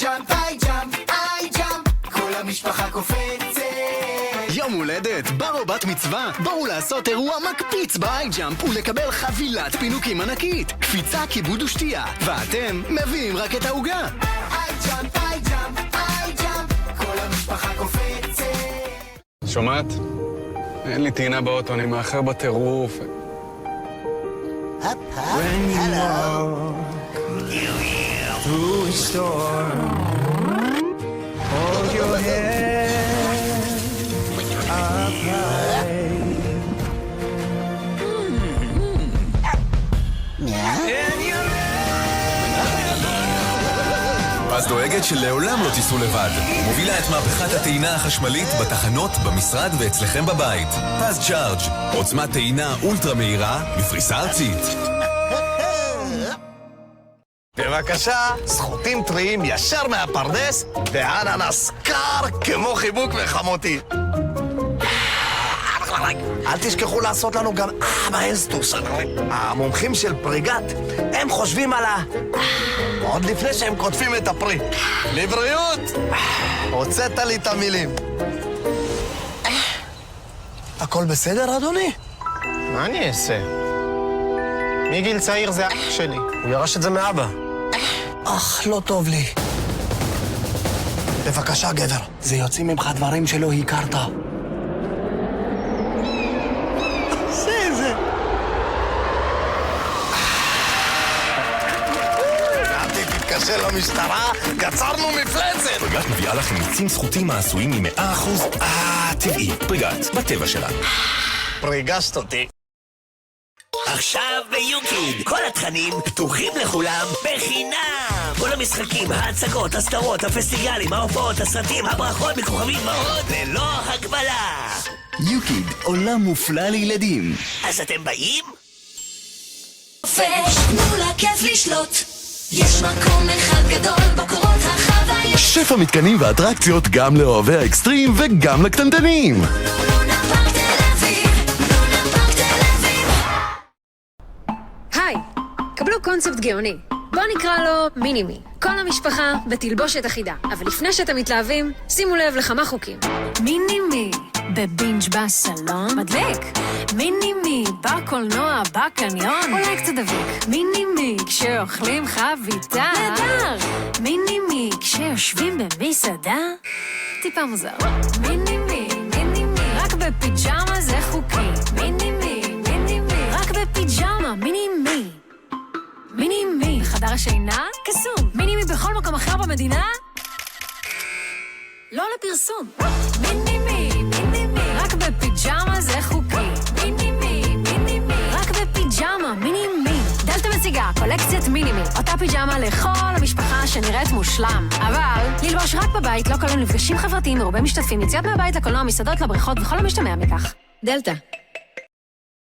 איי ג'אמפ, כל המשפחה קופצת. יום הולדת, בר או בת מצווה, בואו לעשות אירוע מקפיץ באייג'אמפ ולקבל חבילת פינוקים ענקית, קפיצה, כיבוד ושתייה, ואתם מביאים רק את העוגה. איי ג'אמפ, כל המשפחה קופצת. שומעת? אין לי טעינה באוטו, אני מאחר בטירוף. Through a storm, hold your head up high. אז דואגת שלעולם לא תיסעו לבד. מובילה את מהפכת הטעינה החשמלית בתחנות, במשרד ואצלכם בבית. פז צ'ארג', עוצמת טעינה אולטרה מהירה בפריסה ארצית. בבקשה, סחוטים טריים ישר מהפרדס, ואננס קר כמו חיבוק וחמותי. אל תשכחו לעשות לנו גם באנסטוס. המומחים של פריגת, הם חושבים על עוד לפני שהם כותבים את הפרי. לבריאות! הוצאת לי את המילים. הכל בסדר, אדוני? מה אני אעשה? מגיל צעיר זה אח שלי. הוא ירש את זה מאבא. לא טוב לי. בבקשה, גבר. זה יוצאים ממך דברים שלא הכרת. זה. אל תתקשר למשטרה, יצרנו מפלצת. פריגת מביאה לכם מיצים סחוטים העשויים מ100% טבעי. פריגת, בטבע שלה. ריגשת אותי. עכשיו ביוקיד, כל התכנים פתוחים לכולם בחינם. כל המשחקים, ההצגות, הסדרות, הפסטיגלים, ההופעות, הסרטים, הברכות מכוכבים ועוד ללא הגבלה. יוקיד, עולם מופלא לילדים. אז אתם באים? תנו לה כיף לשלוט, יש מקום אחד גדול בקורות החוויה. שפע מתקנים ואטרקציות גם לאוהבי האקסטרים וגם לקטנטנים. היי, קבלו קונספט גאוני. בואו נקרא לו מינימי. כל המשפחה בתלבושת אחידה. אבל לפני שאתם מתלהבים, שימו לב לכמה חוקים. מינימי, בבינג' בסלון, מדליק. מינימי, בקולנוע, בקניון, אולי קצת דביק. מינימי, כשאוכלים חביתה, נהדר. מינימי, כשיושבים במסעדה, טיפה מוזר. מינימי, רק בפיג'מה זה חוקי. מינימי, רק בפיג'מה, מינימי. מינימי, חדר השינה, קסום. מינימי בכל מקום אחר במדינה, לא לפרסום. מינימי, רק בפיג'מה זה חוקי. מינימי, רק בפיג'מה, מינימי. דלתא מציגה, קולקציית מינימי. אותה פיג'מה לכל המשפחה שנראית מושלם. אבל ללבוש רק בבית לא כלול מפגשים חברתיים מרובי משתתפים, יציאות מהבית לקולנוע, מסעדות, לבריכות וכל המשתמע מכך. דלתא.